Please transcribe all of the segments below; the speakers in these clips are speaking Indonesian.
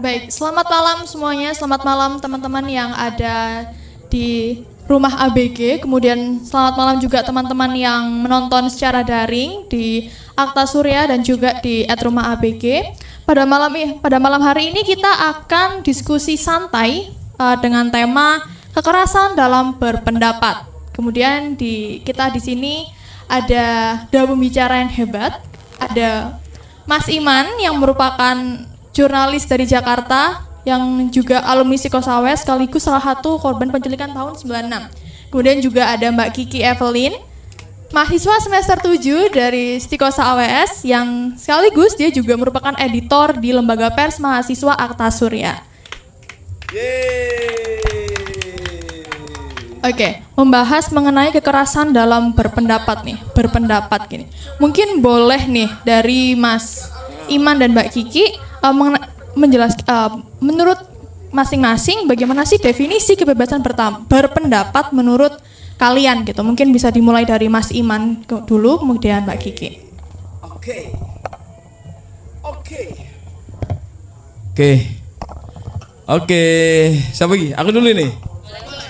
Baik, selamat malam semuanya, selamat malam teman-teman yang ada di rumah ABG, kemudian selamat malam juga teman-teman yang menonton secara daring di Akta Surya dan juga di @rumah ABG. Pada malam hari ini kita akan diskusi santai dengan tema kekerasan dalam berpendapat. Kemudian kita di sini ada dua pembicara yang hebat, ada Mas Iman yang merupakan jurnalis dari Jakarta yang juga alumni Psikosawes sekaligus salah satu korban penculikan tahun 96. Kemudian juga ada Mbak Kiki Evelyn, mahasiswa semester 7 dari Stikosa AWS yang sekaligus dia juga merupakan editor di lembaga pers mahasiswa Akta Surya. Oke, membahas mengenai kekerasan dalam berpendapat gini. Mungkin boleh nih dari Mas Iman dan Mbak Kiki menjelaskan menurut masing-masing bagaimana sih definisi kebebasan berpendapat menurut kalian gitu. Mungkin bisa dimulai dari Mas Iman dulu, kemudian Mbak Kiki. Oke. Siapa lagi? Aku dulu nih.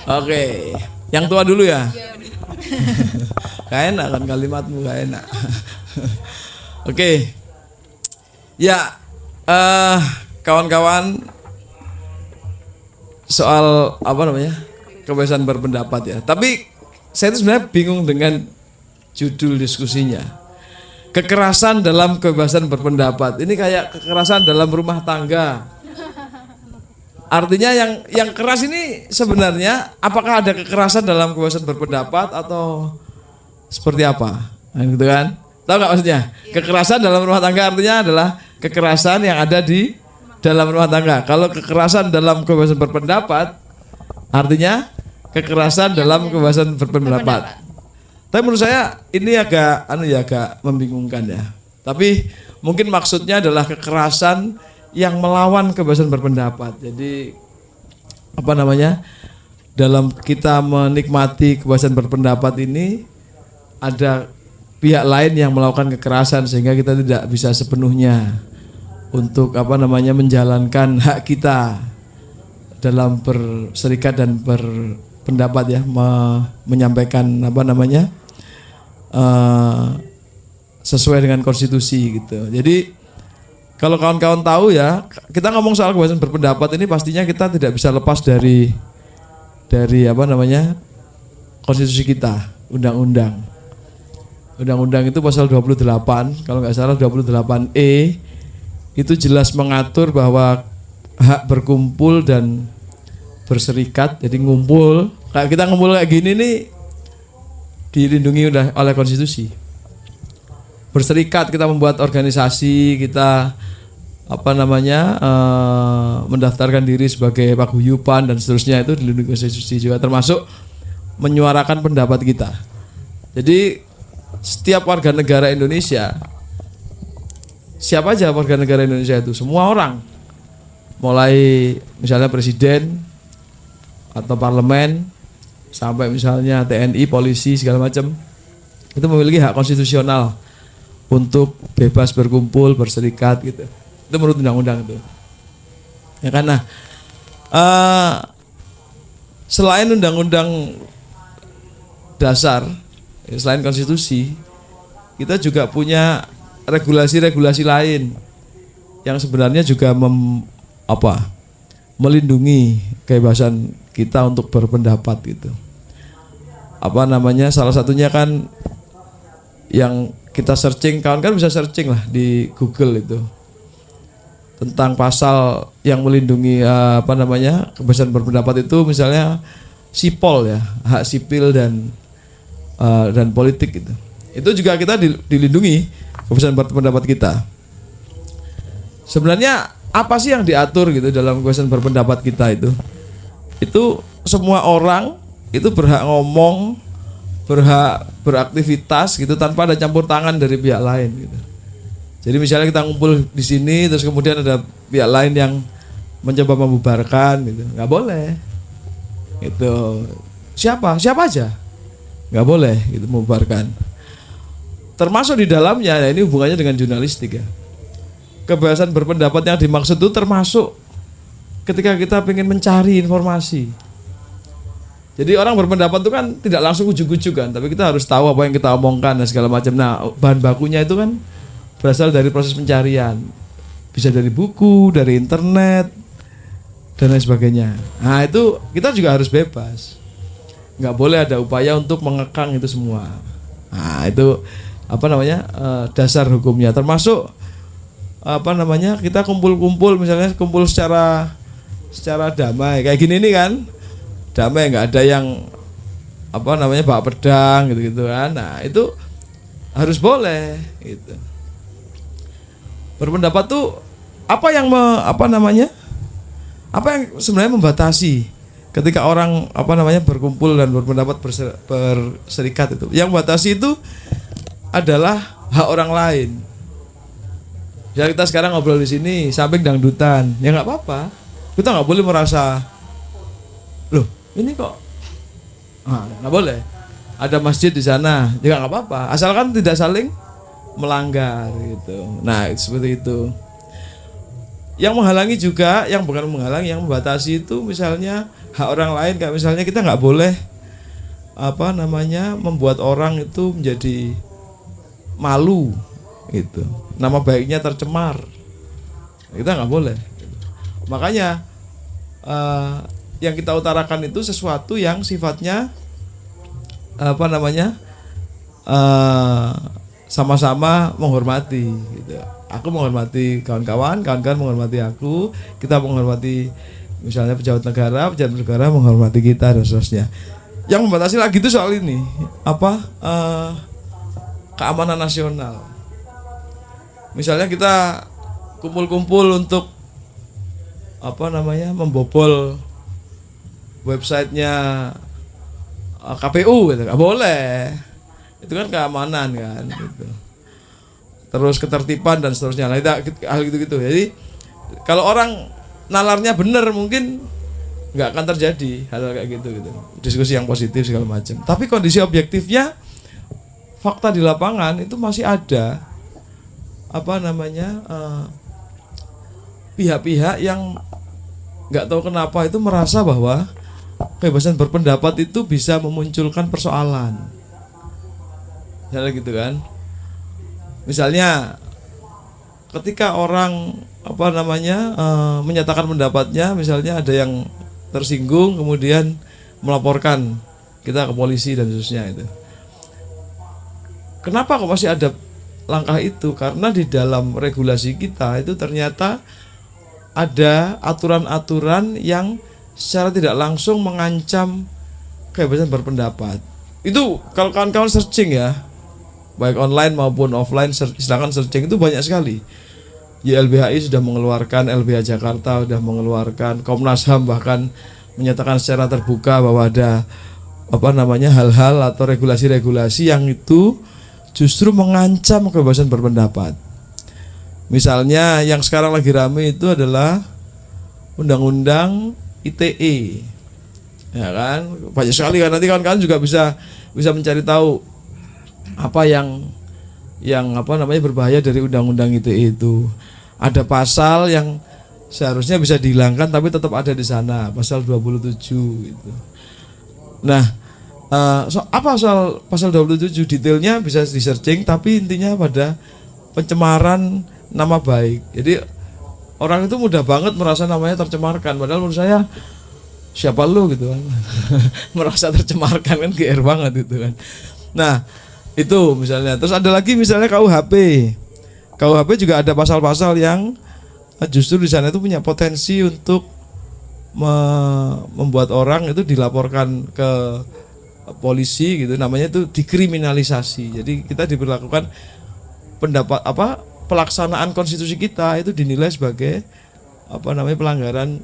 Oke. Yang tua dulu ya. Gak enak kan kalimatmu, gak enak. Oke. Ya, kawan-kawan, soal kebebasan berpendapat ya. Tapi saya itu sebenarnya bingung dengan judul diskusinya. Kekerasan dalam kebebasan berpendapat. Ini kayak kekerasan dalam rumah tangga. Artinya yang keras ini sebenarnya apakah ada kekerasan dalam kebebasan berpendapat atau seperti apa? Nah, gitu kan? Tahu nggak maksudnya? Kekerasan dalam rumah tangga artinya adalah kekerasan yang ada di dalam rumah tangga. Kalau kekerasan dalam kebebasan berpendapat artinya kekerasan dalam kebebasan berpendapat. Tapi menurut saya ini agak membingungkan ya. Tapi mungkin maksudnya adalah kekerasan yang melawan kebebasan berpendapat. Jadi dalam kita menikmati kebebasan berpendapat ini ada pihak lain yang melakukan kekerasan sehingga kita tidak bisa sepenuhnya untuk menjalankan hak kita dalam berserikat dan berpendapat ya, menyampaikan sesuai dengan konstitusi gitu. Jadi kalau kawan-kawan tahu ya, kita ngomong soal kebebasan berpendapat ini pastinya kita tidak bisa lepas dari konstitusi kita, undang-undang. Undang-undang itu pasal 28, kalau nggak salah 28E itu jelas mengatur bahwa hak berkumpul dan berserikat, jadi ngumpul, kayak kita ngumpul kayak gini nih dilindungi oleh konstitusi. Berserikat, kita membuat organisasi, kita mendaftarkan diri sebagai paguyuban dan seterusnya, itu dilindungi konstitusi juga, termasuk menyuarakan pendapat kita. Jadi setiap warga negara Indonesia, siapa aja warga negara Indonesia itu, semua orang, mulai misalnya presiden atau parlemen sampai misalnya TNI, polisi segala macam, itu memiliki hak konstitusional untuk bebas berkumpul, berserikat gitu. Itu menurut undang-undang itu. Ya karena selain undang-undang dasar, selain konstitusi, kita juga punya regulasi-regulasi lain yang sebenarnya juga melindungi kebebasan kita untuk berpendapat gitu. Salah satunya kan yang kita searching, kawan kan bisa searching lah di Google itu tentang pasal yang melindungi kebebasan berpendapat itu, misalnya sipol ya, hak sipil dan politik gitu. Itu juga kita dilindungi kebebasan berpendapat kita. Sebenarnya apa sih yang diatur gitu dalam kebebasan berpendapat kita itu? Itu semua orang itu berhak ngomong, berhak beraktivitas gitu tanpa ada campur tangan dari pihak lain gitu. Jadi misalnya kita ngumpul di sini terus kemudian ada pihak lain yang mencoba membubarkan gitu, nggak boleh. Itu siapa aja nggak boleh gitu membubarkan. Termasuk di dalamnya, ini hubungannya dengan jurnalistik ya. Kebebasan berpendapat yang dimaksud itu termasuk ketika kita ingin mencari informasi. Jadi orang berpendapat itu kan tidak langsung ujuk-ujuk kan, tapi kita harus tahu apa yang kita omongkan dan segala macam. Nah, bahan bakunya itu kan berasal dari proses pencarian. Bisa dari buku, dari internet, dan lain sebagainya. Nah, itu kita juga harus bebas. Nggak boleh ada upaya untuk mengekang itu semua. Nah, itu dasar hukumnya. Termasuk kita kumpul-kumpul, misalnya kumpul secara damai. Kayak gini nih kan. Damai, nggak ada yang bawa pedang gitu kan. Nah, itu harus boleh gitu. Berpendapat tuh apa yang sebenarnya membatasi ketika orang berkumpul dan berpendapat berserikat itu. Yang membatasi itu adalah hak orang lain. Ya, kita sekarang ngobrol di sini samping dangdutan, ya nggak apa-apa. Kita nggak boleh merasa, loh ini kok nggak boleh. Ada masjid di sana, ya nggak apa-apa. Asalkan tidak saling melanggar gitu. Nah, seperti itu. Yang menghalangi juga, yang bukan menghalangi, yang membatasi itu misalnya hak orang lain. Kayak misalnya kita nggak boleh membuat orang itu menjadi malu gitu. Nama baiknya tercemar. Kita nggak boleh. Makanya yang kita utarakan itu sesuatu yang sifatnya sama-sama menghormati gitu. Aku menghormati kawan-kawan menghormati aku, kita menghormati misalnya pejabat negara menghormati kita dan seterusnya. Yang membatasi lagi itu soal ini, keamanan nasional. Misalnya kita kumpul-kumpul untuk membobol websitenya KPU gitu, nggak boleh. Itu kan keamanan kan gitu. Terus ketertiban dan seterusnya. Nah, hal gitu-gitu. Jadi kalau orang nalarnya benar mungkin nggak akan terjadi hal kayak gitu. Diskusi yang positif segala macam. Tapi kondisi objektifnya, fakta di lapangan itu masih ada pihak-pihak yang nggak tahu kenapa itu merasa bahwa kebebasan berpendapat itu bisa memunculkan persoalan. Misalnya gitu kan. Misalnya ketika orang menyatakan pendapatnya, misalnya ada yang tersinggung kemudian melaporkan kita ke polisi dan seterusnya itu. Kenapa kok masih ada langkah itu? Karena di dalam regulasi kita itu ternyata ada aturan-aturan yang secara tidak langsung mengancam kebebasan berpendapat. Itu kalau kawan-kawan searching ya, baik online maupun offline, silakan searching, itu banyak sekali. YLBHI sudah mengeluarkan, LBH Jakarta sudah mengeluarkan, Komnas HAM bahkan menyatakan secara terbuka bahwa ada hal-hal atau regulasi-regulasi yang itu justru mengancam kebebasan berpendapat. Misalnya yang sekarang lagi rame itu adalah Undang-Undang ITE, ya kan, banyak sekali kan. Nanti kawan-kawan juga bisa mencari tahu apa yang berbahaya dari Undang-Undang ITE itu. Ada pasal yang seharusnya bisa dihilangkan tapi tetap ada di sana, pasal 27 itu. Nah, soal pasal 27 detailnya bisa di searching, tapi intinya pada pencemaran nama baik. Jadi orang itu mudah banget merasa namanya tercemarkan, padahal menurut saya siapa lu gitu kan. Merasa tercemarkan kan GR banget gitu kan. Nah, itu misalnya. Terus ada lagi misalnya KUHP. KUHP juga ada pasal-pasal yang justru di sana itu punya potensi untuk membuat orang itu dilaporkan ke polisi gitu, namanya itu dikriminalisasi. Jadi kita diberlakukan pelaksanaan konstitusi kita itu dinilai sebagai pelanggaran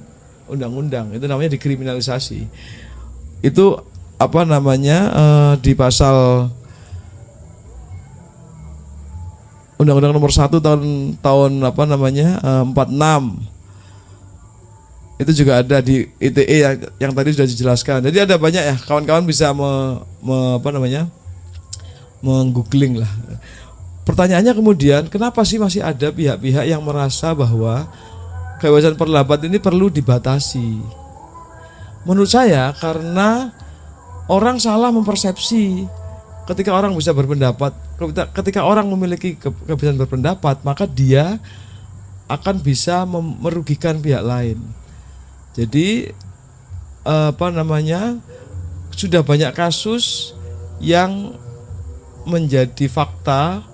undang-undang, itu namanya dikriminalisasi. Itu di pasal Undang-Undang nomor 1 tahun 46. Itu juga ada di ITE yang tadi sudah dijelaskan. Jadi ada banyak ya, kawan-kawan bisa menggoogling lah. Pertanyaannya kemudian, kenapa sih masih ada pihak-pihak yang merasa bahwa kebebasan berpendapat ini perlu dibatasi. Menurut saya karena orang salah mempersepsi ketika orang bisa berpendapat, ketika orang memiliki kebebasan berpendapat, maka dia akan bisa merugikan pihak lain. Jadi sudah banyak kasus yang menjadi fakta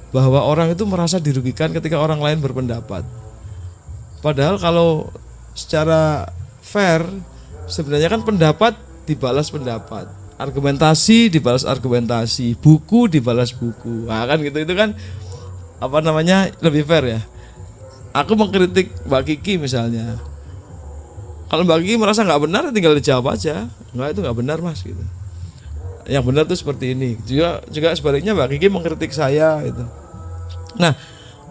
bahwa orang itu merasa dirugikan ketika orang lain berpendapat. Padahal kalau secara fair sebenarnya kan pendapat dibalas pendapat, argumentasi dibalas argumentasi, buku dibalas buku. Nah, kan gitu, itu kan lebih fair ya. Aku mengkritik Mbak Kiki misalnya. Kalau Mbak Kiki merasa nggak benar, tinggal dijawab aja, nggak, itu nggak benar mas gitu. Yang benar tuh seperti ini. Juga sebaliknya Mbak Kiki mengkritik saya itu. Nah,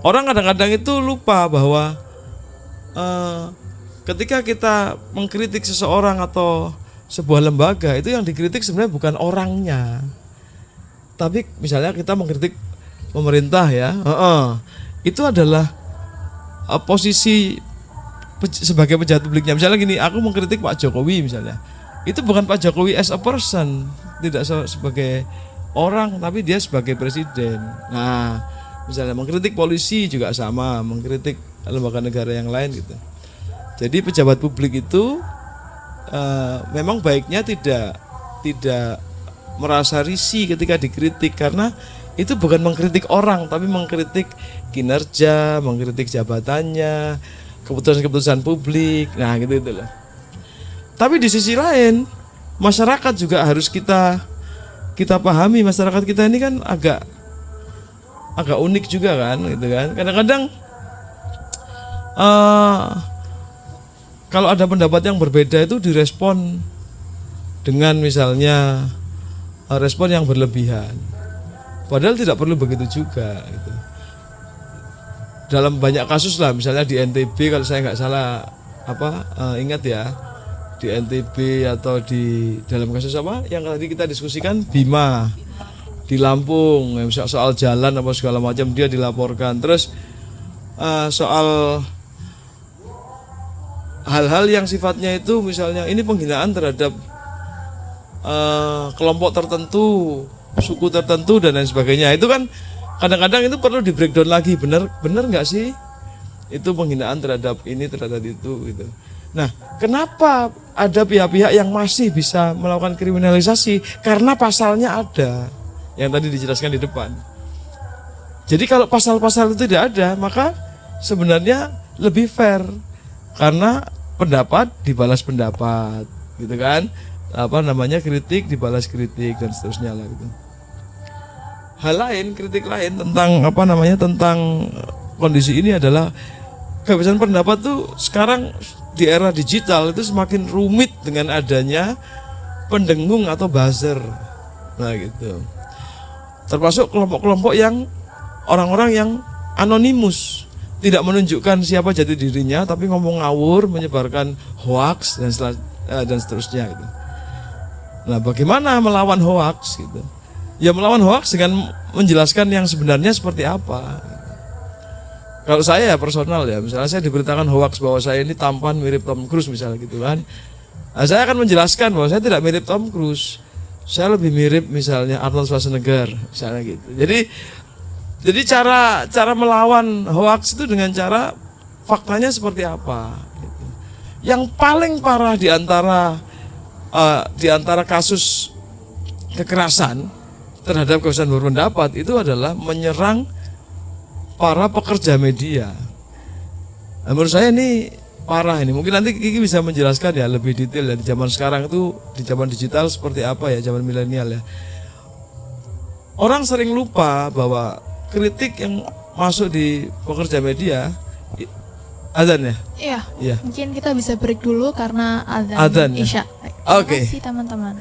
orang kadang-kadang itu lupa bahwa ketika kita mengkritik seseorang atau sebuah lembaga, itu yang dikritik sebenarnya bukan orangnya. Tapi misalnya kita mengkritik pemerintah ya, itu adalah posisi sebagai pejabat publiknya. Misalnya gini, aku mengkritik Pak Jokowi misalnya, itu bukan Pak Jokowi as a person, tidak sebagai orang, tapi dia sebagai presiden. Nah, misalnya mengkritik polisi juga sama, mengkritik lembaga negara yang lain gitu. Jadi pejabat publik itu memang baiknya tidak merasa risih ketika dikritik, karena itu bukan mengkritik orang, tapi mengkritik kinerja, mengkritik jabatannya, keputusan-keputusan publik. Nah, gitu loh. Tapi di sisi lain, masyarakat juga harus kita pahami. Masyarakat kita ini kan agak unik juga kan, gitu kan. Kadang-kadang kalau ada pendapat yang berbeda itu direspon dengan misalnya respon yang berlebihan. Padahal tidak perlu begitu juga gitu. Dalam banyak kasus lah, misalnya di NTB kalau saya nggak salah ingat ya, di NTB atau di dalam kasus yang tadi kita diskusikan, Bima di Lampung, soal jalan apa segala macam dia dilaporkan. Terus soal hal-hal yang sifatnya itu misalnya ini penghinaan terhadap kelompok tertentu, suku tertentu dan lain sebagainya. Itu kan kadang-kadang itu perlu di breakdown lagi, benar nggak sih itu penghinaan terhadap ini, terhadap itu gitu. Nah, kenapa ada pihak-pihak yang masih bisa melakukan kriminalisasi? Karena pasalnya ada, yang tadi dijelaskan di depan. Jadi kalau pasal-pasal itu tidak ada, maka sebenarnya lebih fair, karena pendapat dibalas pendapat, gitu kan? Kritik dibalas kritik dan seterusnya lah gitu. Hal lain, kritik lain tentang tentang kondisi ini adalah kebebasan pendapat tuh sekarang di era digital itu semakin rumit dengan adanya pendengung atau buzzer. Nah gitu. Termasuk kelompok-kelompok yang orang-orang yang anonimus, tidak menunjukkan siapa jati dirinya, tapi ngomong ngawur, menyebarkan hoaks dan seterusnya gitu. Nah, bagaimana melawan hoaks gitu? Ya melawan hoaks dengan menjelaskan yang sebenarnya seperti apa. Kalau saya personal ya, misalnya saya diberitakan hoaks bahwa saya ini tampan mirip Tom Cruise misalnya gitu kan, nah, saya akan menjelaskan bahwa saya tidak mirip Tom Cruise, saya lebih mirip misalnya Arnold Schwarzenegger misalnya gitu. Jadi cara melawan hoaks itu dengan cara faktanya seperti apa gitu. Yang paling parah di antara kasus kekerasan terhadap kebebasan berpendapat itu adalah menyerang para pekerja media. Nah, menurut saya ini parah ini. Mungkin nanti Kiki bisa menjelaskan ya lebih detail ya, di zaman sekarang itu, di zaman digital seperti apa ya, zaman milenial ya. Orang sering lupa bahwa kritik yang masuk di pekerja media azan ya? Iya. Iya. Mungkin kita bisa break dulu karena azan ya? Isya. Oke. Terima kasih teman-teman.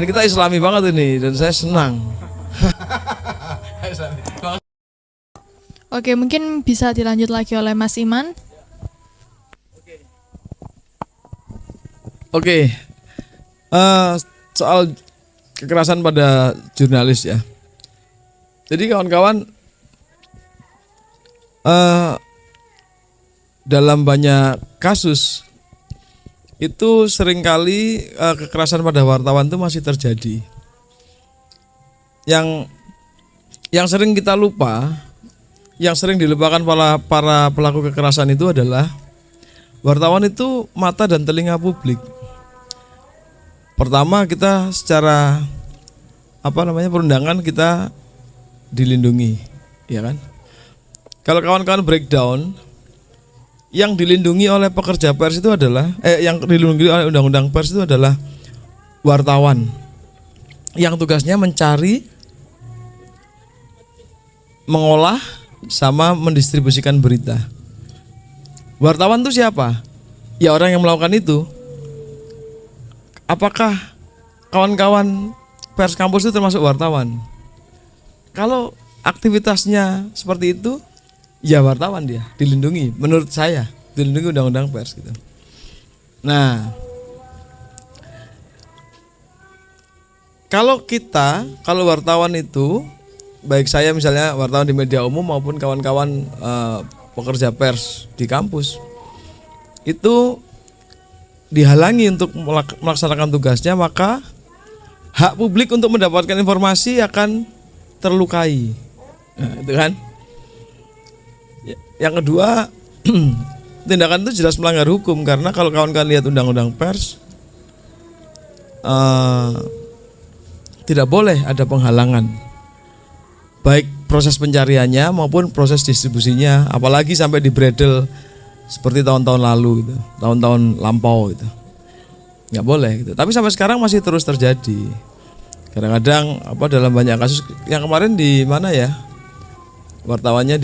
Ini kita Islami banget ini dan saya senang. Oke, mungkin bisa dilanjut lagi oleh Mas Iman. Oke. Soal kekerasan pada jurnalis ya. Jadi kawan-kawan, dalam banyak kasus itu seringkali kekerasan pada wartawan itu masih terjadi. Yang sering kita lupa, yang sering dilupakan para pelaku kekerasan itu adalah wartawan itu mata dan telinga publik. Pertama, kita secara perundangan kita dilindungi, ya kan? Kalau kawan-kawan breakdown, yang dilindungi oleh pekerja pers itu adalah yang dilindungi oleh undang-undang pers itu adalah wartawan yang tugasnya mencari, mengolah sama mendistribusikan berita. Wartawan itu siapa? Ya orang yang melakukan itu. Apakah kawan-kawan pers kampus itu termasuk wartawan? Kalau aktivitasnya seperti itu, ya wartawan dia, dilindungi. Menurut saya, dilindungi undang-undang pers gitu. Nah, kalau wartawan itu, baik saya misalnya wartawan di media umum maupun kawan-kawan pekerja pers di kampus, itu dihalangi untuk melaksanakan tugasnya, maka hak publik untuk mendapatkan informasi akan terlukai. Nah, itu kan. Yang kedua, tindakan itu jelas melanggar hukum, karena kalau kawan-kawan lihat undang-undang pers, tidak boleh ada penghalangan, baik proses pencariannya maupun proses distribusinya, apalagi sampai dibredel seperti tahun-tahun lalu gitu, tahun-tahun lampau gitu. Nggak boleh gitu. Tapi sampai sekarang masih terus terjadi. Kadang-kadang dalam banyak kasus, yang kemarin di mana ya, wartawannya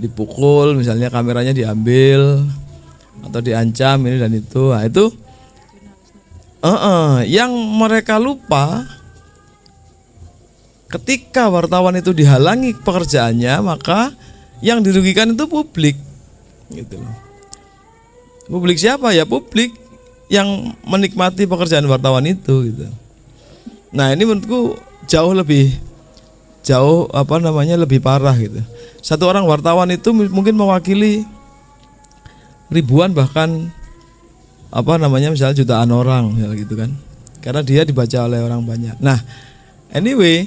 dipukul, misalnya kameranya diambil atau diancam ini dan itu. Nah, itu yang mereka lupa, ketika wartawan itu dihalangi pekerjaannya, maka yang dirugikan itu publik, gitu loh. Publik siapa? Ya publik yang menikmati pekerjaan wartawan itu, gitu. Nah, ini menurutku lebih parah gitu. Satu orang wartawan itu mungkin mewakili ribuan, bahkan misalnya jutaan orang gitu kan, karena dia dibaca oleh orang banyak. Nah, anyway,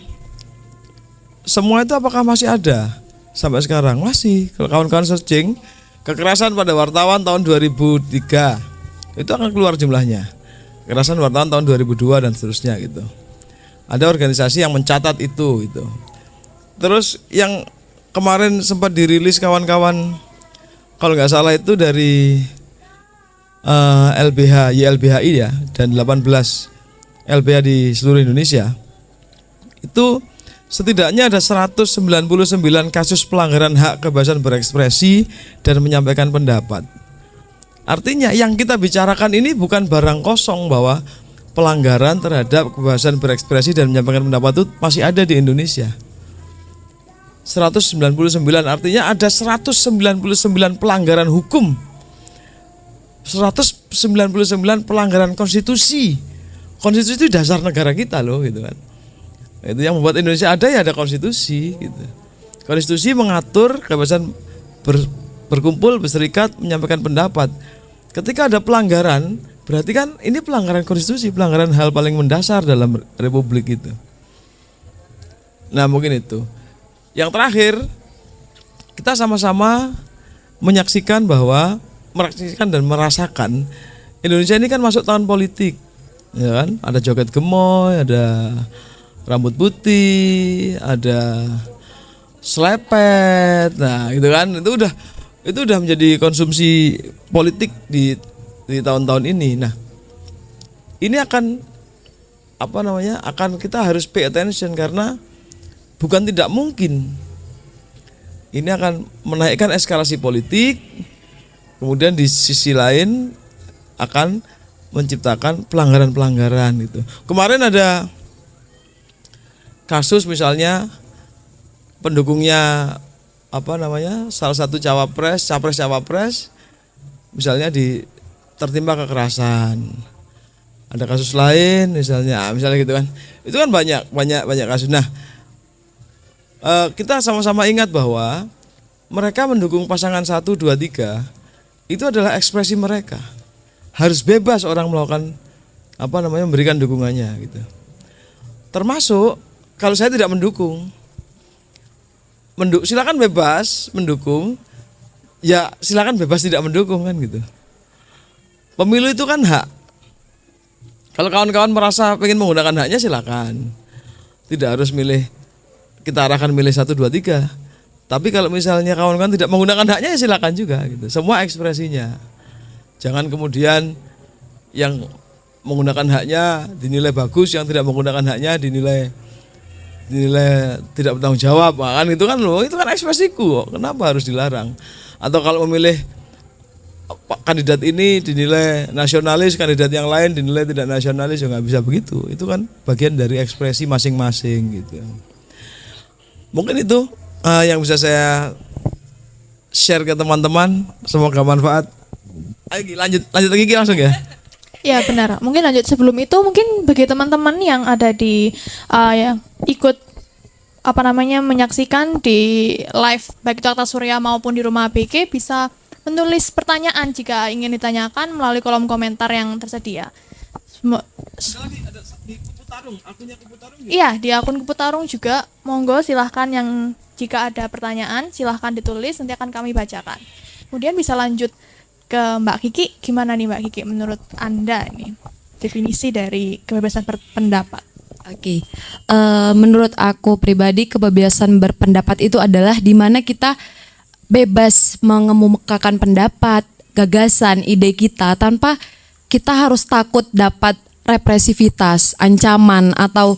semua itu apakah masih ada sampai sekarang? Masih. Kalau kawan-kawan searching kekerasan pada wartawan tahun 2003, itu akan keluar jumlahnya. Kekerasan wartawan tahun 2002 dan seterusnya gitu. Ada organisasi yang mencatat itu gitu. Terus yang kemarin sempat dirilis kawan-kawan, kalau nggak salah itu dari YLBHI ya, dan 18 LBH di seluruh Indonesia, itu setidaknya ada 199 kasus pelanggaran hak kebebasan berekspresi dan menyampaikan pendapat. Artinya yang kita bicarakan ini bukan barang kosong, bahwa pelanggaran terhadap kebebasan berekspresi dan menyampaikan pendapat itu masih ada di Indonesia. 199, artinya ada 199 pelanggaran hukum, 199 pelanggaran konstitusi. Konstitusi itu dasar negara kita loh, gitu kan. Itu yang membuat Indonesia ada, ya ada konstitusi gitu. Konstitusi mengatur kebebasan berkumpul, berserikat, menyampaikan pendapat. Ketika ada pelanggaran, berarti kan ini pelanggaran konstitusi, pelanggaran hal paling mendasar dalam republik itu. Nah, mungkin itu. Yang terakhir, kita sama-sama menyaksikan dan merasakan Indonesia ini kan masuk tahun politik, ya kan? Ada joget gemoy, ada rambut putih, ada selepet. Nah, gitu kan. Itu udah menjadi konsumsi politik di tahun-tahun ini. Nah, ini akan kita harus pay attention, karena bukan tidak mungkin ini akan menaikkan eskalasi politik, kemudian di sisi lain akan menciptakan pelanggaran-pelanggaran gitu. Kemarin ada kasus misalnya pendukungnya salah satu capres misalnya tertimpa kekerasan. Ada kasus lain misalnya gitu kan. Itu kan banyak kasus. Nah, kita sama-sama ingat bahwa mereka mendukung pasangan 1, 2, 3 itu adalah ekspresi mereka. Harus bebas orang melakukan memberikan dukungannya gitu. Termasuk kalau saya tidak mendukung, silakan bebas mendukung, ya silakan bebas tidak mendukung kan gitu. Pemilu itu kan hak. Kalau kawan-kawan merasa ingin menggunakan haknya silakan. Tidak harus kita arahkan milih 1, 2, 3. Tapi kalau misalnya kawan-kawan tidak menggunakan haknya ya silakan juga gitu. Semua ekspresinya. Jangan kemudian yang menggunakan haknya dinilai bagus, yang tidak menggunakan haknya dinilai tidak bertanggung jawab. Kan itu kan ekspresiku. Kenapa harus dilarang? Atau kalau memilih kandidat ini dinilai nasionalis, kandidat yang lain dinilai tidak nasionalis, ya nggak bisa begitu. Itu kan bagian dari ekspresi masing-masing gitu. Mungkin itu yang bisa saya share ke teman-teman. Semoga manfaat. Ayo lanjut lagi langsung ya. Ya benar. Mungkin lanjut sebelum itu, mungkin bagi teman-teman yang ada di yang ikut menyaksikan di live baik itu Akta Surya maupun di rumah ABG bisa menulis pertanyaan jika ingin ditanyakan melalui kolom komentar yang tersedia. Iya, di akun Kupu Tarung juga. Monggo silahkan yang jika ada pertanyaan silahkan ditulis, nanti akan kami bacakan. Kemudian bisa lanjut ke Mbak Kiki. Gimana nih Mbak Kiki menurut Anda ini definisi dari kebebasan berpendapat? Oke. Menurut aku pribadi kebebasan berpendapat itu adalah di mana kita bebas mengemukakan pendapat, gagasan, ide kita tanpa kita harus takut dapat represivitas, ancaman atau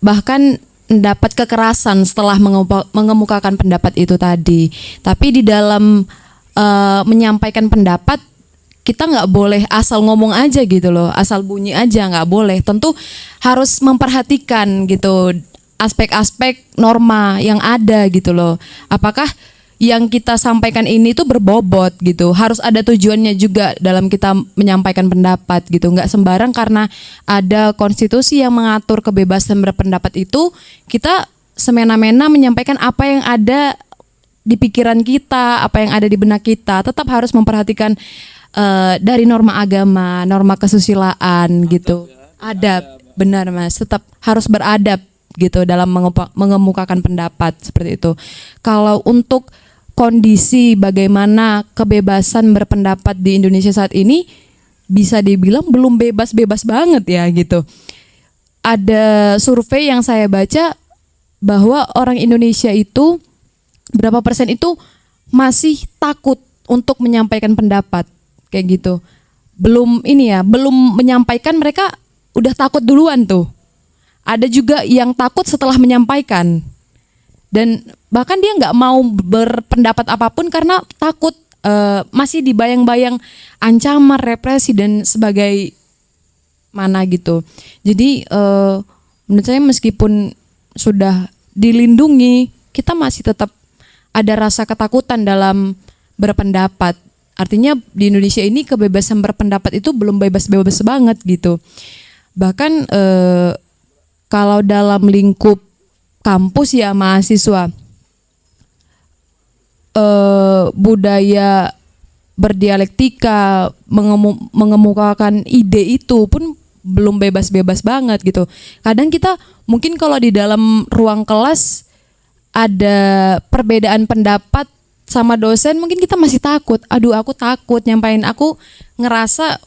bahkan dapat kekerasan setelah mengemukakan pendapat itu tadi. Tapi di dalam menyampaikan pendapat kita nggak boleh asal ngomong aja gitu loh, asal bunyi aja nggak boleh. Tentu harus memperhatikan gitu aspek-aspek norma yang ada gitu loh. Apakah yang kita sampaikan ini tuh berbobot gitu. Harus ada tujuannya juga dalam kita menyampaikan pendapat gitu. Nggak sembarang karena ada konstitusi yang mengatur kebebasan berpendapat itu, kita semena-mena menyampaikan apa yang ada di pikiran kita, apa yang ada di benak kita. Tetap harus memperhatikan dari norma agama, norma kesusilaan gitu. Adab, benar Mas. Tetap harus beradab gitu dalam mengemukakan pendapat seperti itu. Kalau untuk kondisi bagaimana kebebasan berpendapat di Indonesia saat ini bisa dibilang belum bebas-bebas banget ya gitu. Ada survei yang saya baca bahwa orang Indonesia itu berapa persen itu masih takut untuk menyampaikan pendapat kayak gitu. Belum menyampaikan, mereka udah takut duluan tuh. Ada juga yang takut setelah menyampaikan. Dan bahkan dia nggak mau berpendapat apapun karena takut masih dibayang-bayang ancaman, represi dan sebagai mana gitu. Jadi menurut saya meskipun sudah dilindungi, kita masih tetap ada rasa ketakutan dalam berpendapat. Artinya di Indonesia ini kebebasan berpendapat itu belum bebas-bebas banget gitu. Bahkan kalau dalam lingkup kampus ya mahasiswa, budaya berdialektika, mengemukakan ide itu pun belum bebas-bebas banget gitu. Kadang kita mungkin kalau di dalam ruang kelas ada perbedaan pendapat sama dosen, mungkin kita masih takut. Aduh, aku takut nyampain. Aku ngerasa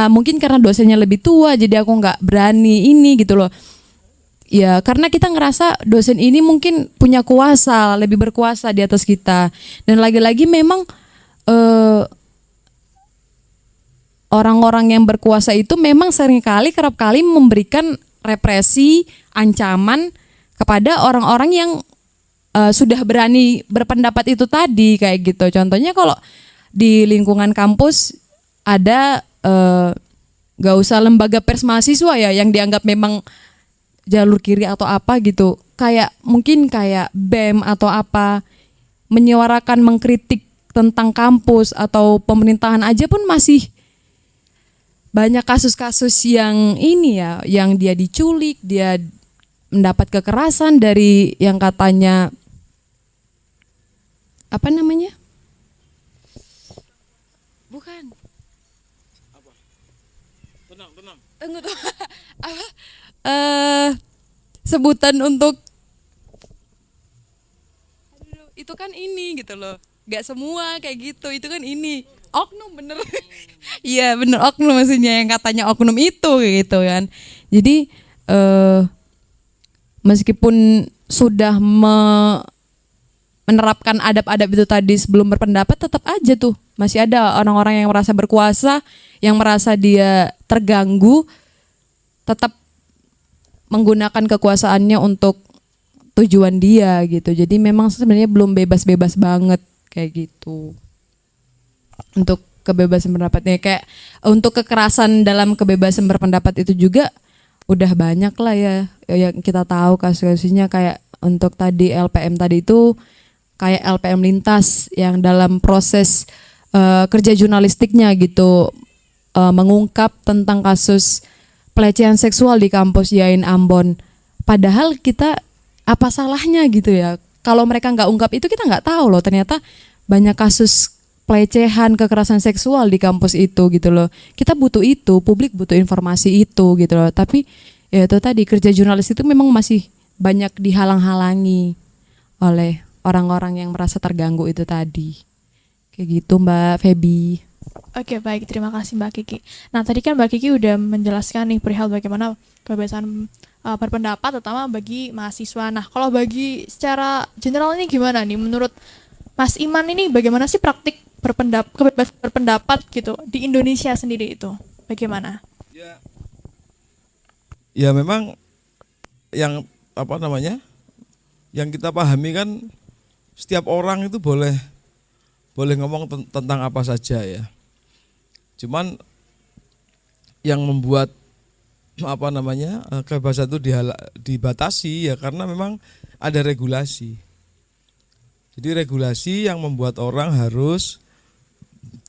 mungkin karena dosennya lebih tua jadi aku nggak berani ini gitu loh. Ya karena kita ngerasa dosen ini mungkin punya kuasa, lebih berkuasa di atas kita. Dan lagi-lagi memang orang-orang yang berkuasa itu memang kerap kali memberikan represi, ancaman kepada orang-orang yang sudah berani berpendapat itu tadi kayak gitu. Contohnya kalau di lingkungan kampus ada gak usah lembaga pers mahasiswa ya yang dianggap memang jalur kiri atau apa gitu, kayak mungkin kayak BEM atau apa, menyuarakan, mengkritik tentang kampus atau pemerintahan aja pun masih banyak kasus-kasus yang ini ya, yang dia diculik, dia mendapat kekerasan dari yang katanya apa namanya? Bukan. Tenang. Tunggu. Apa? Sebutan untuk aduh, itu kan ini gitu loh. Gak semua kayak gitu. Itu kan ini. Oknum bener. Iya, bener oknum maksudnya yang katanya oknum itu kayak gitu kan. Jadi meskipun sudah menerapkan adab-adab itu tadi sebelum berpendapat, tetap aja tuh masih ada orang-orang yang merasa berkuasa, yang merasa dia terganggu, tetap menggunakan kekuasaannya untuk tujuan dia gitu. Jadi memang sebenarnya belum bebas-bebas banget kayak gitu. Untuk kebebasan pendapatnya, kayak untuk kekerasan dalam kebebasan berpendapat itu juga udah banyak lah ya yang kita tahu kasus-kasusnya. Kayak untuk tadi LPM tadi itu kayak LPM Lintas yang dalam proses kerja jurnalistiknya gitu mengungkap tentang kasus pelecehan seksual di kampus YAIN Ambon. Padahal kita apa salahnya gitu ya, kalau mereka nggak ungkap itu kita nggak tahu loh ternyata banyak kasus pelecehan, kekerasan seksual di kampus itu gitu loh. Kita butuh itu, publik butuh informasi itu gitu loh. Tapi ya itu tadi, kerja jurnalis itu memang masih banyak dihalang-halangi oleh orang-orang yang merasa terganggu itu tadi. Kayak gitu Mbak Feby. Oke, baik, terima kasih Mbak Kiki. Nah, tadi kan Mbak Kiki udah menjelaskan nih perihal bagaimana kebebasan berpendapat terutama bagi mahasiswa. Nah, kalau bagi secara general ini gimana nih menurut Mas Iman ini, bagaimana sih praktik kebebasan berpendapat gitu di Indonesia sendiri itu? Bagaimana? Ya memang yang apa namanya? Yang kita pahami kan setiap orang itu boleh ngomong tentang apa saja ya. Cuman yang membuat apa namanya? Kebebasan itu dibatasi ya karena memang ada regulasi. Jadi regulasi yang membuat orang harus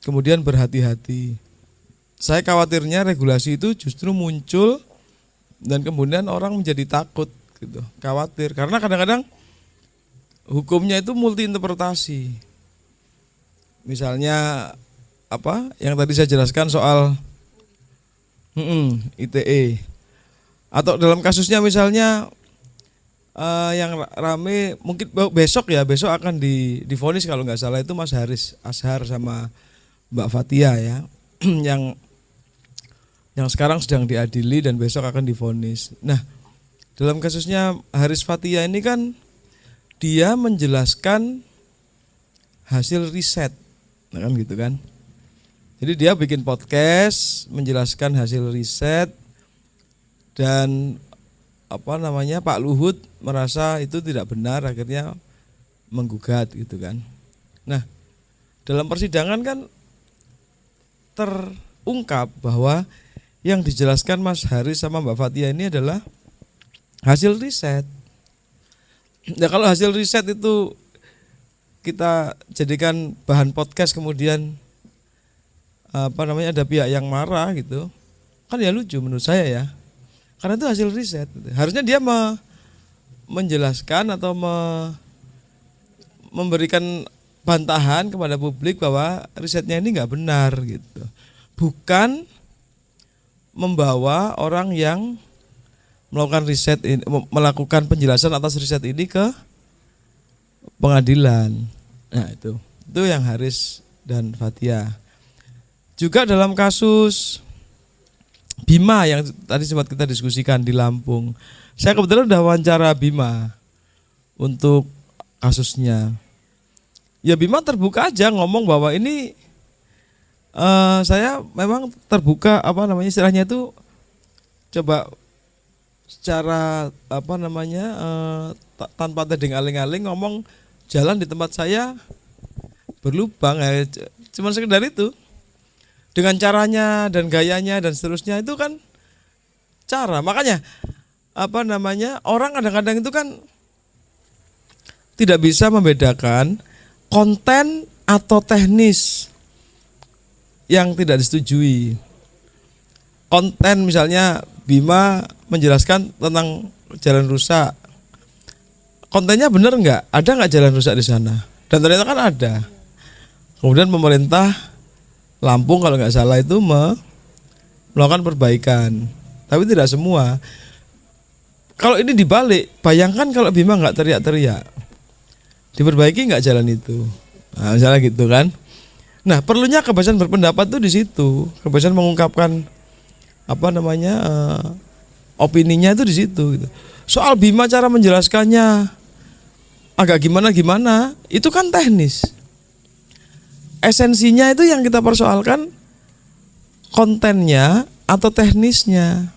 kemudian berhati-hati. Saya khawatirnya regulasi itu justru muncul dan kemudian orang menjadi takut gitu, khawatir karena kadang-kadang hukumnya itu multi interpretasi. Misalnya apa yang tadi saya jelaskan soal ITE atau dalam kasusnya misalnya yang rame mungkin besok akan divonis kalau nggak salah itu Mas Haris Ashar sama Mbak Fatia ya yang sekarang sedang diadili dan besok akan divonis. Nah, dalam kasusnya Haris Fatia ini kan dia menjelaskan hasil riset, nah kan gitu kan. Jadi dia bikin podcast menjelaskan hasil riset dan apa namanya Pak Luhut merasa itu tidak benar, akhirnya menggugat gitu kan. Nah, dalam persidangan kan terungkap bahwa yang dijelaskan Mas Haris sama Mbak Fatia ini adalah hasil riset. Nah, kalau hasil riset itu kita jadikan bahan podcast kemudian apa namanya ada pihak yang marah gitu, kan ya lucu menurut saya ya. Karena itu hasil riset. Harusnya dia menjelaskan atau memberikan bantahan kepada publik bahwa risetnya ini nggak benar gitu. Bukan membawa orang yang melakukan riset ini, melakukan penjelasan atas riset ini ke pengadilan. Nah, itu yang Haris dan Fatia. Juga dalam kasus Bima yang tadi sempat kita diskusikan di Lampung. Saya kebetulan udah wawancara Bima untuk kasusnya. Ya Bima terbuka aja ngomong bahwa ini saya memang terbuka apa namanya istilahnya itu coba secara apa namanya tanpa tedeng aling-aling ngomong jalan di tempat saya berlubang ya, cuma sekedar itu. Dengan caranya dan gayanya dan seterusnya itu kan cara. Makanya apa namanya orang kadang-kadang itu kan tidak bisa membedakan konten atau teknis yang tidak disetujui. Konten misalnya Bima menjelaskan tentang jalan rusak. Kontennya benar nggak? Ada nggak jalan rusak di sana? Dan ternyata kan ada. Kemudian pemerintah Lampung kalau nggak salah itu melakukan perbaikan, tapi tidak semua. Kalau ini dibalik, bayangkan kalau Bima nggak teriak-teriak, diperbaiki nggak jalan itu, nah, misalnya gitu kan. Nah, perlunya kebebasan berpendapat tuh di situ, kebebasan mengungkapkan opininya itu di situ. Gitu. Soal Bima cara menjelaskannya agak gimana, itu kan teknis. Esensinya itu yang kita persoalkan kontennya atau teknisnya.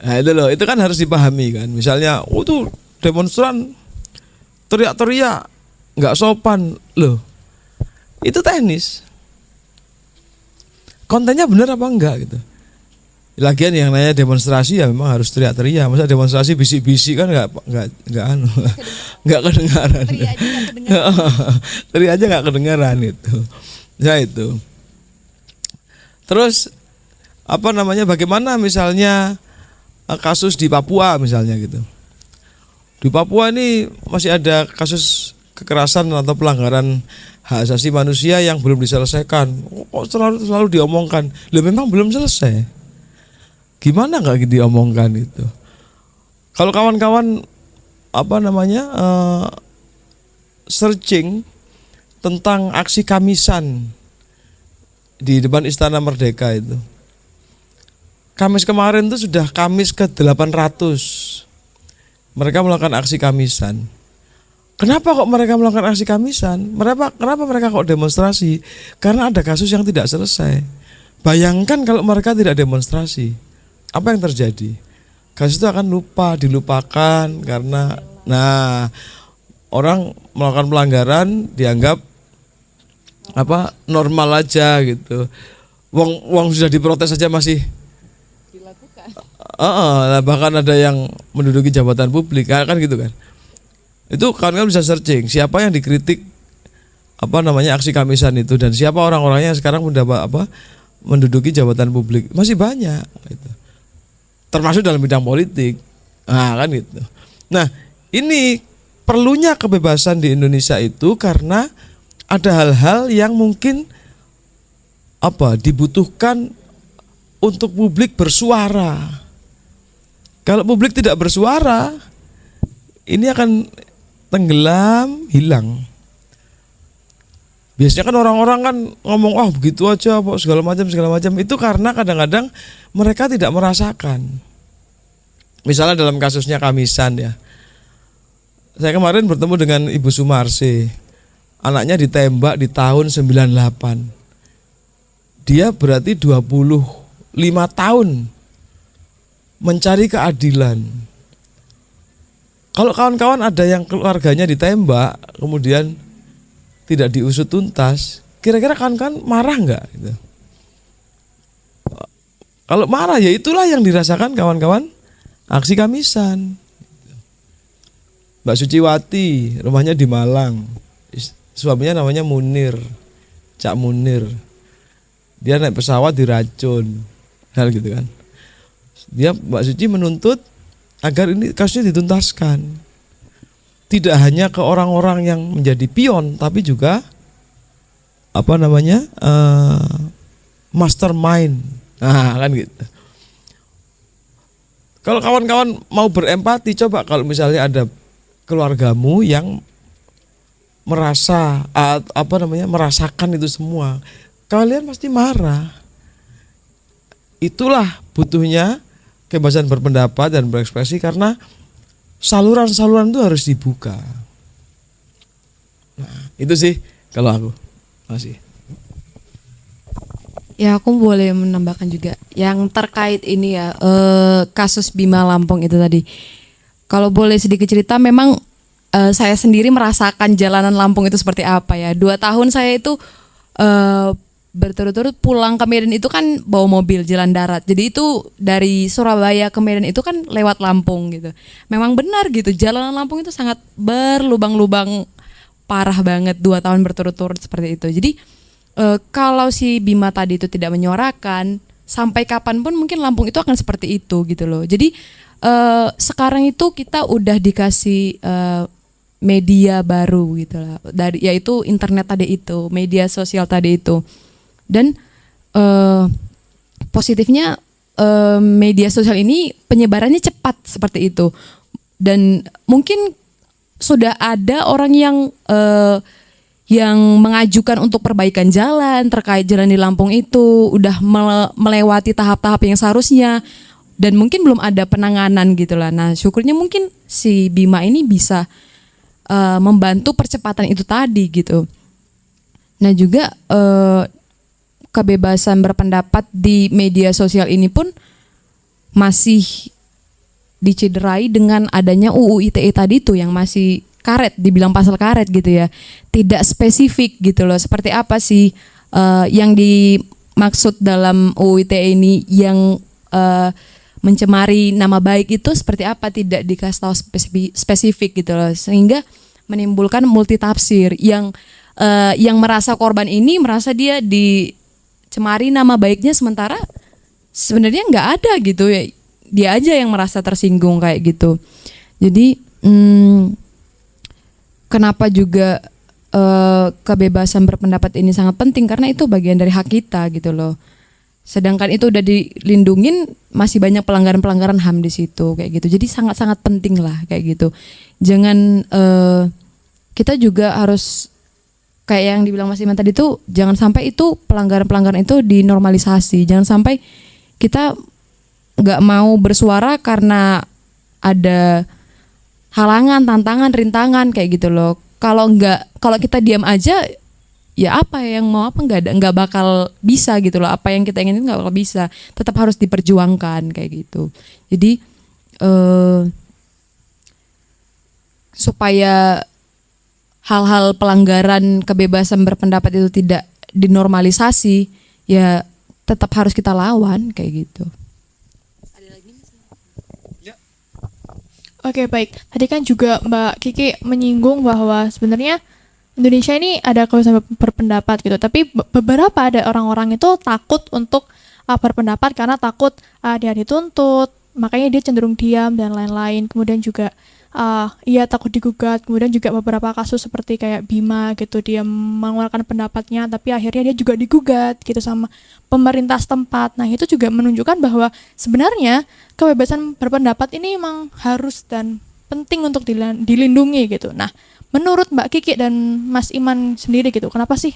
Nah itu loh, itu kan harus dipahami kan. Misalnya, tuh demonstran teriak-teriak, nggak sopan loh. Itu teknis. Kontennya benar apa enggak gitu. Lagian yang namanya demonstrasi ya memang harus teriak-teriak. Masa demonstrasi bisik-bisik kan nggak kedengaran. Teriak aja nggak kedengaran itu. Ya itu. Terus bagaimana misalnya kasus di Papua misalnya gitu. Di Papua ini masih ada kasus kekerasan atau pelanggaran hak asasi manusia yang belum diselesaikan. Kok selalu diomongkan? Loh memang belum selesai. Gimana nggak diomongkan itu? Kalau kawan-kawan searching tentang aksi Kamisan di depan Istana Merdeka itu, Kamis kemarin itu sudah Kamis ke-800 mereka melakukan aksi Kamisan. Kenapa kok mereka melakukan aksi Kamisan? Kenapa mereka kok demonstrasi? Karena ada kasus yang tidak selesai. Bayangkan kalau mereka tidak demonstrasi, apa yang terjadi? Kasus itu akan dilupakan karena orang melakukan pelanggaran dianggap normal aja gitu. Wong sudah diprotes saja masih dilakukan. Bahkan ada yang menduduki jabatan publik kan gitu kan. Itu kalian bisa searching siapa yang dikritik aksi Kamisan itu dan siapa orang-orangnya yang sekarang menduduki jabatan publik. Masih banyak gitu. Termasuk dalam bidang politik. Kan gitu. Nah, ini perlunya kebebasan di Indonesia itu karena ada hal-hal yang mungkin dibutuhkan untuk publik bersuara. Kalau publik tidak bersuara, ini akan tenggelam, hilang. Biasanya kan orang-orang kan ngomong begitu aja segala macam. Itu karena kadang-kadang mereka tidak merasakan. Misalnya dalam kasusnya Kamisan ya. Saya kemarin bertemu dengan Ibu Sumarsi. Anaknya ditembak di tahun 98. Dia berarti 25 tahun mencari keadilan. Kalau kawan-kawan ada yang keluarganya ditembak kemudian tidak diusut tuntas, kira-kira kawan-kawan marah nggak? Gitu. Kalau marah ya itulah yang dirasakan kawan-kawan aksi Kamisan. Mbak Suciwati rumahnya di Malang, suaminya namanya Munir, Cak Munir. Dia naik pesawat diracun, hal gitu kan. Mbak Suci menuntut agar ini kasusnya dituntaskan. Tidak hanya ke orang-orang yang menjadi pion, tapi juga mastermind. Kan gitu. Kalau kawan-kawan mau berempati, coba kalau misalnya ada keluargamu yang merasakan itu semua, kalian pasti marah. Itulah butuhnya kebebasan berpendapat dan berekspresi karena saluran-saluran itu harus dibuka. Nah, itu sih kalau aku masih. Ya aku boleh menambahkan juga yang terkait ini ya kasus Bima Lampung itu tadi. Kalau boleh sedikit cerita, memang saya sendiri merasakan jalanan Lampung itu seperti apa ya. 2 tahun saya itu berturut-turut pulang ke Medan itu kan bawa mobil jalan darat. Jadi itu dari Surabaya ke Medan itu kan lewat Lampung gitu. Memang benar gitu, jalanan Lampung itu sangat berlubang-lubang parah banget 2 tahun berturut-turut seperti itu. Jadi kalau si Bima tadi itu tidak menyuarakan, sampai kapanpun mungkin Lampung itu akan seperti itu gitu loh. Jadi sekarang itu kita udah dikasih media baru gitu lah, dari yaitu internet tadi itu, media sosial tadi itu. Dan positifnya media sosial ini penyebarannya cepat seperti itu, dan mungkin sudah ada orang yang mengajukan untuk perbaikan jalan terkait jalan di Lampung itu udah melewati tahap-tahap yang seharusnya, dan mungkin belum ada penanganan gitu lah. Nah, syukurnya mungkin si Bima ini bisa membantu percepatan itu tadi gitu. Nah, juga kebebasan berpendapat di media sosial ini pun masih dicederai dengan adanya UU ITE tadi tuh yang masih karet, dibilang pasal karet gitu ya, tidak spesifik gitu loh. Seperti apa sih yang dimaksud dalam UU ITE ini, yang mencemari nama baik itu seperti apa, tidak dikasih tahu spesifik gitu loh, sehingga menimbulkan multitafsir yang merasa korban ini merasa dia dicemari nama baiknya, sementara sebenarnya nggak ada gitu ya, dia aja yang merasa tersinggung kayak gitu. Jadi kenapa juga kebebasan berpendapat ini sangat penting, karena itu bagian dari hak kita gitu loh. Sedangkan itu udah dilindungin, masih banyak pelanggaran-pelanggaran HAM di situ kayak gitu. Jadi sangat-sangat penting lah kayak gitu. Jangan kita juga harus kayak yang dibilang Mas Iman tadi tuh, jangan sampai itu pelanggaran-pelanggaran itu dinormalisasi. Jangan sampai kita nggak mau bersuara karena ada halangan, tantangan, rintangan kayak gitu loh. Kalau kita diam aja, ya apa yang mau apa nggak bakal bisa gitu loh. Apa yang kita ingin nggak bakal bisa, tetap harus diperjuangkan kayak gitu. Jadi supaya hal-hal pelanggaran kebebasan berpendapat itu tidak dinormalisasi, ya tetap harus kita lawan kayak gitu. Oke, baik. Tadi kan juga Mbak Kiki menyinggung bahwa sebenarnya Indonesia ini ada kebebasan berpendapat gitu, tapi beberapa ada orang-orang itu takut untuk berpendapat karena takut dia dituntut, makanya dia cenderung diam dan lain-lain. Kemudian juga ia takut digugat. Kemudian juga beberapa kasus seperti kayak Bima gitu, dia mengeluarkan pendapatnya tapi akhirnya dia juga digugat gitu sama pemerintah setempat. Nah, itu juga menunjukkan bahwa sebenarnya kebebasan berpendapat ini memang harus dan penting untuk dilindungi gitu. Nah, menurut Mbak Kiki dan Mas Iman sendiri gitu, kenapa sih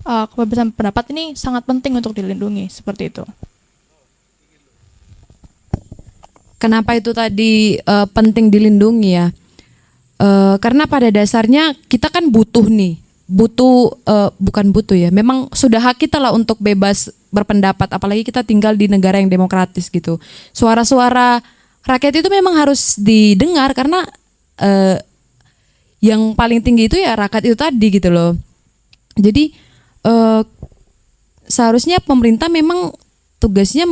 kebebasan pendapat ini sangat penting untuk dilindungi seperti itu? Kenapa itu tadi penting dilindungi ya? Karena pada dasarnya kita kan butuh bukan butuh ya, memang sudah hak kita lah untuk bebas berpendapat, apalagi kita tinggal di negara yang demokratis gitu. Suara-suara rakyat itu memang harus didengar, karena yang paling tinggi itu ya rakyat itu tadi gitu loh. Jadi seharusnya pemerintah memang tugasnya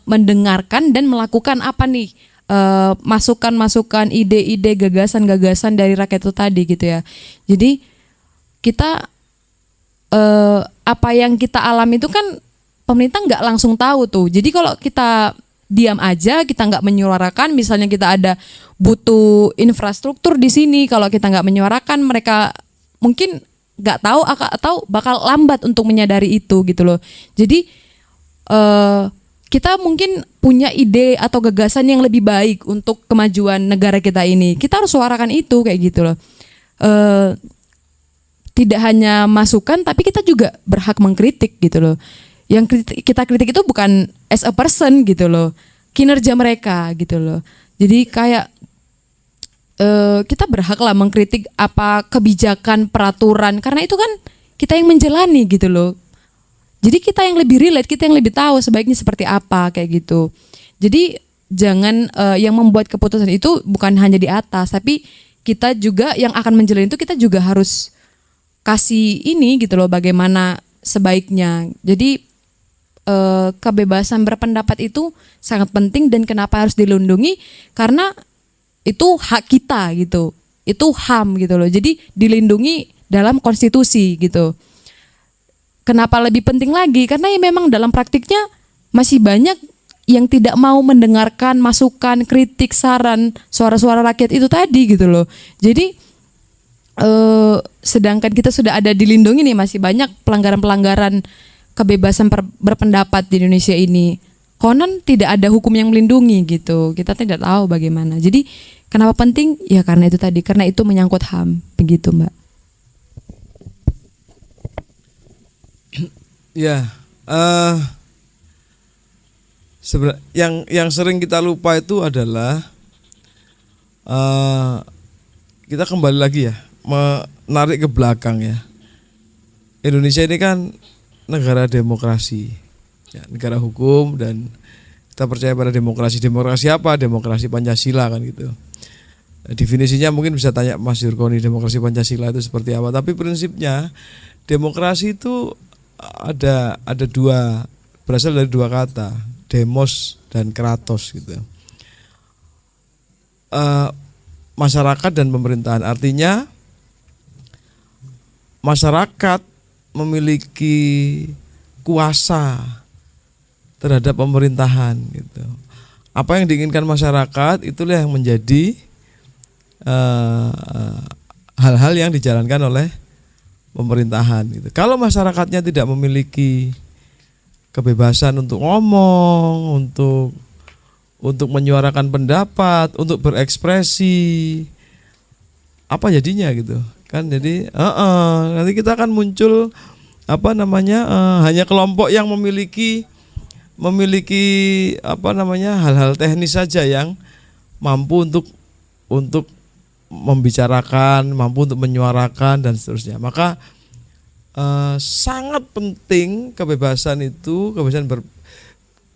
mendengarkan dan melakukan apa nih, masukan-masukan, ide-ide, gagasan-gagasan dari rakyat itu tadi gitu ya. Jadi kita apa yang kita alami itu kan pemerintah nggak langsung tahu tuh. Jadi kalau kita diam aja, kita nggak menyuarakan, misalnya kita ada butuh infrastruktur di sini, kalau kita nggak menyuarakan, mereka mungkin nggak tahu atau bakal lambat untuk menyadari itu gitu loh. Jadi kita mungkin punya ide atau gagasan yang lebih baik untuk kemajuan negara kita ini, kita harus suarakan itu kayak gitu loh. Tidak hanya masukan, tapi kita juga berhak mengkritik gitu loh. Yang kita kritik itu bukan as a person gitu loh, kinerja mereka gitu loh. Jadi kayak kita berhak lah mengkritik apa kebijakan, peraturan, karena itu kan kita yang menjalani gitu loh. Jadi kita yang lebih relate, kita yang lebih tahu sebaiknya seperti apa kayak gitu. Jadi jangan yang membuat keputusan itu bukan hanya di atas, tapi kita juga yang akan menjalani itu, kita juga harus kasih ini gitu loh, bagaimana sebaiknya. Jadi kebebasan berpendapat itu sangat penting, dan kenapa harus dilindungi? Karena itu hak kita gitu, itu HAM gitu loh. Jadi dilindungi dalam konstitusi gitu. Kenapa lebih penting lagi? Karena ya memang dalam praktiknya masih banyak yang tidak mau mendengarkan masukan, kritik, saran, suara-suara rakyat itu tadi gitu loh. Jadi sedangkan kita sudah ada dilindungi nih, masih banyak pelanggaran-pelanggaran kebebasan berpendapat di Indonesia ini. Konon tidak ada hukum yang melindungi gitu. Kita tidak tahu bagaimana. Jadi kenapa penting? Ya karena itu tadi, karena itu menyangkut HAM, begitu Mbak. Ya, yang sering kita lupa itu adalah kita kembali lagi ya, menarik ke belakang ya. Indonesia ini kan negara demokrasi, ya, negara hukum, dan kita percaya pada demokrasi. Demokrasi apa? Demokrasi Pancasila kan gitu. Definisinya mungkin bisa tanya Mas Yurkoni, demokrasi Pancasila itu seperti apa. Tapi prinsipnya demokrasi itu ada dua, berasal dari dua kata, demos dan kratos gitu. Masyarakat dan pemerintahan, artinya masyarakat memiliki kuasa terhadap pemerintahan gitu. Apa yang diinginkan masyarakat itulah yang menjadi hal-hal yang dijalankan oleh pemerintahan gitu. Kalau masyarakatnya tidak memiliki kebebasan untuk ngomong, untuk menyuarakan pendapat, untuk berekspresi, apa jadinya gitu kan? Jadi nanti kita akan muncul hanya kelompok yang memiliki hal-hal teknis saja yang mampu untuk membicarakan, mampu untuk menyuarakan dan seterusnya. Maka sangat penting kebebasan itu, kebebasan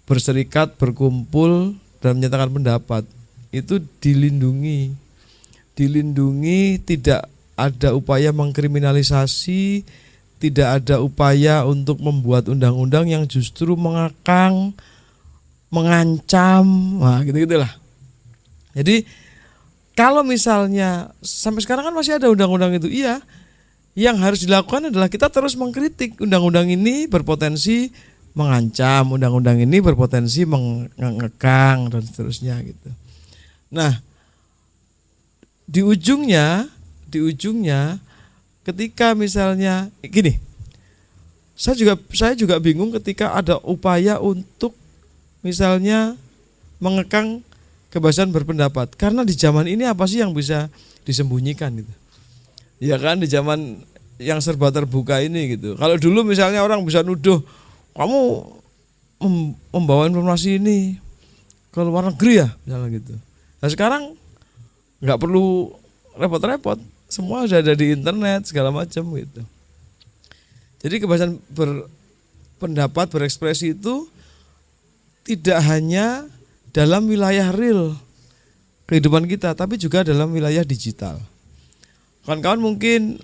berserikat, berkumpul dan menyatakan pendapat itu dilindungi, tidak ada upaya mengkriminalisasi, tidak ada upaya untuk membuat undang-undang yang justru mengekang, mengancam, nah gitu-gitulah. Jadi kalau misalnya sampai sekarang kan masih ada undang-undang itu, iya, yang harus dilakukan adalah kita terus mengkritik undang-undang ini berpotensi mengancam, undang-undang ini berpotensi mengekang dan seterusnya gitu. Nah, di ujungnya ketika misalnya gini, saya juga bingung ketika ada upaya untuk misalnya mengekang kebebasan berpendapat, karena di zaman ini apa sih yang bisa disembunyikan gitu? Ya kan, di zaman yang serba terbuka ini gitu. Kalau dulu misalnya orang bisa nuduh kamu membawa informasi ini ke luar negeri ya misalnya gitu. Nah sekarang nggak perlu repot-repot, semua sudah ada di internet segala macam gitu. Jadi kebebasan berpendapat, berekspresi itu tidak hanya dalam wilayah real kehidupan kita, tapi juga dalam wilayah digital. Kawan-kawan mungkin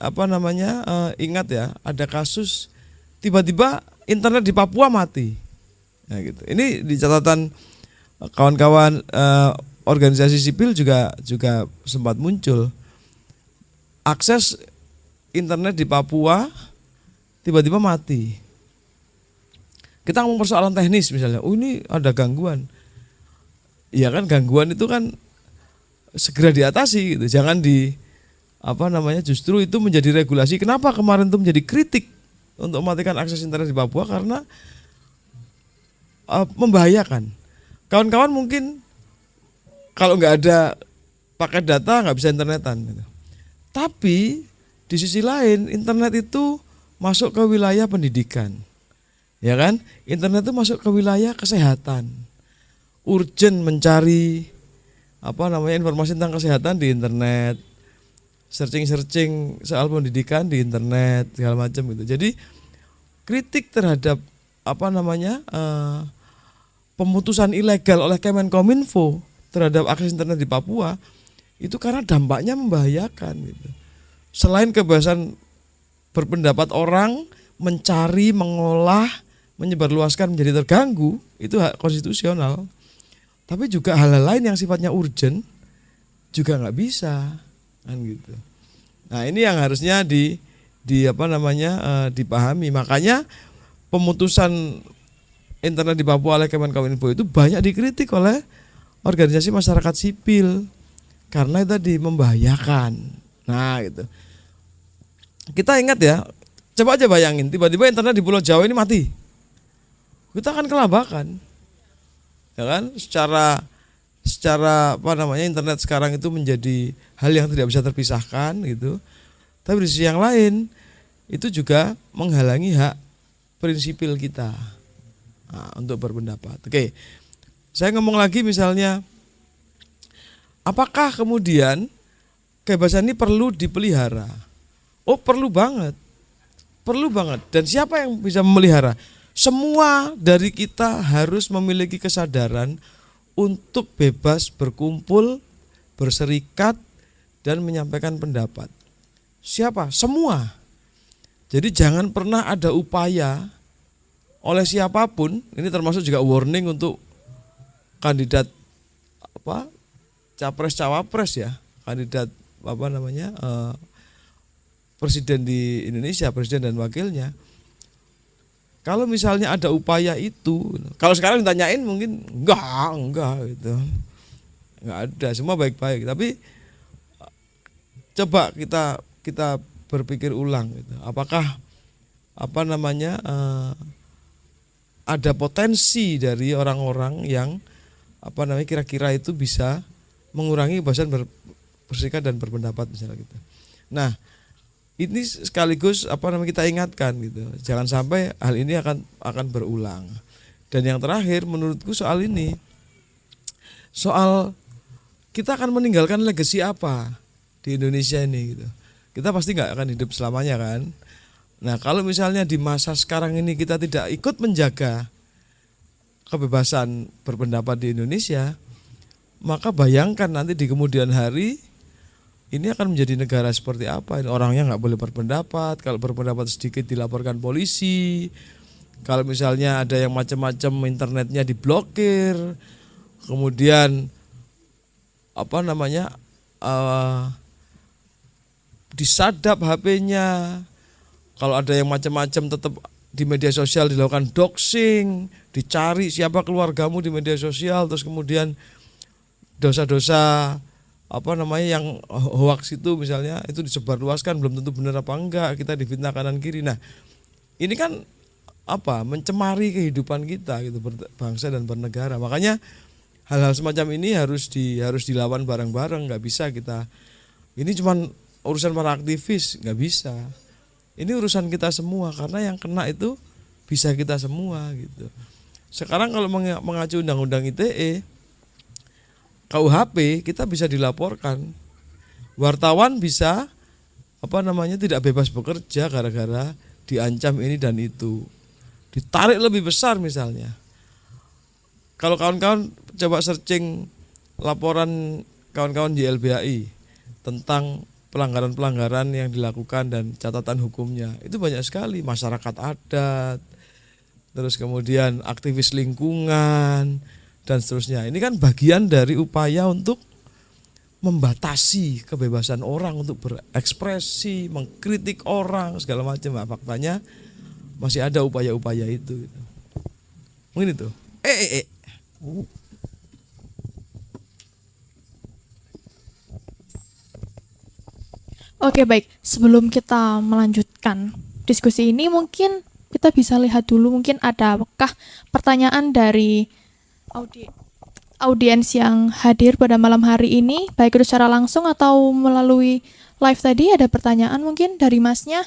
ingat ya, ada kasus tiba-tiba internet di Papua mati. Nah, gitu. Ini di catatan kawan-kawan organisasi sipil juga sempat muncul. Akses internet di Papua tiba-tiba mati. Kita ngomong persoalan teknis misalnya, ini ada gangguan. Ya kan, gangguan itu kan segera diatasi gitu. Jangan justru itu menjadi regulasi. Kenapa kemarin itu menjadi kritik untuk mematikan akses internet di Papua? Karena membahayakan. Kawan-kawan mungkin kalau nggak ada paket data nggak bisa internetan gitu. Tapi di sisi lain internet itu masuk ke wilayah pendidikan. Ya kan? Internet itu masuk ke wilayah kesehatan. Urgent mencari informasi tentang kesehatan di internet, searching soal pendidikan di internet segala macam gitu. Jadi kritik terhadap pemutusan ilegal oleh Kemenkominfo terhadap akses internet di Papua itu karena dampaknya membahayakan gitu. Selain kebebasan berpendapat orang mencari, mengolah, menyebarluaskan menjadi terganggu, itu hak konstitusional. Tapi juga hal-hal lain yang sifatnya urgent juga nggak bisa, kan gitu. Nah ini yang harusnya dipahami. Makanya pemutusan internet di Papua oleh Kemenkominfo itu banyak dikritik oleh organisasi masyarakat sipil karena itu tadi membahayakan. Nah gitu. kita ingat ya, coba aja bayangin tiba-tiba internet di Pulau Jawa ini mati. Kita akan kelabakan. Ya kan? Secara apa namanya, internet sekarang itu menjadi hal yang tidak bisa terpisahkan gitu. Tapi di sisi yang lain itu juga menghalangi hak prinsipil kita untuk berpendapat. Oke. Saya ngomong lagi misalnya, apakah kemudian kebebasan ini perlu dipelihara? Oh, perlu banget. Perlu banget. Dan siapa yang bisa memelihara? Semua dari kita harus memiliki kesadaran untuk bebas berkumpul, berserikat, dan menyampaikan pendapat. Siapa? Semua. Jadi jangan pernah ada upaya oleh siapapun, ini termasuk juga warning untuk kandidat capres cawapres ya, kandidat presiden di Indonesia, presiden dan wakilnya. Kalau misalnya ada upaya itu, kalau sekarang ditanyain mungkin enggak gitu, enggak ada, semua baik-baik. Tapi coba kita berpikir ulang gitu, apakah ada potensi dari orang-orang yang kira-kira itu bisa mengurangi kebebasan berserikat dan berpendapat misalnya gitu. Nah, ini sekaligus kita ingatkan gitu, jangan sampai hal ini akan berulang. Dan yang terakhir menurutku soal ini, soal kita akan meninggalkan legacy apa di Indonesia ini gitu. Kita pasti nggak akan hidup selamanya kan. Nah, kalau misalnya di masa sekarang ini kita tidak ikut menjaga kebebasan berpendapat di Indonesia, maka bayangkan nanti di kemudian hari ini akan menjadi negara seperti apa. Orangnya nggak boleh berpendapat, kalau berpendapat sedikit dilaporkan polisi, kalau misalnya ada yang macam-macam internetnya diblokir, kemudian disadap HP-nya, kalau ada yang macam-macam tetap di media sosial dilakukan doxing, dicari siapa keluargamu di media sosial, terus kemudian dosa-dosa yang hoax itu misalnya itu disebarluaskan, belum tentu benar apa enggak, kita difitnah kanan kiri. Nah, ini kan mencemari kehidupan kita gitu, berbangsa dan bernegara. Makanya hal-hal semacam ini harus dilawan bareng-bareng, nggak bisa kita ini cuman urusan para aktivis, nggak bisa. Ini urusan kita semua, karena yang kena itu bisa kita semua gitu. Sekarang kalau mengacu undang-undang ITE, KUHP, kita bisa dilaporkan. Wartawan bisa tidak bebas bekerja gara-gara diancam ini dan itu. Ditarik lebih besar misalnya. Kalau kawan-kawan coba searching laporan kawan-kawan di LBHI tentang pelanggaran-pelanggaran yang dilakukan dan catatan hukumnya, itu banyak sekali. Masyarakat adat, terus kemudian aktivis lingkungan, dan seterusnya. Ini kan bagian dari upaya untuk membatasi kebebasan orang untuk berekspresi, mengkritik orang, segala macam. Nah, faktanya masih ada upaya-upaya itu gitu. Mungkin itu. Oke, baik. Sebelum kita melanjutkan diskusi ini, mungkin kita bisa lihat dulu mungkin adakah pertanyaan dari audiens yang hadir pada malam hari ini, baik itu secara langsung atau melalui live tadi. Ada pertanyaan mungkin dari Masnya?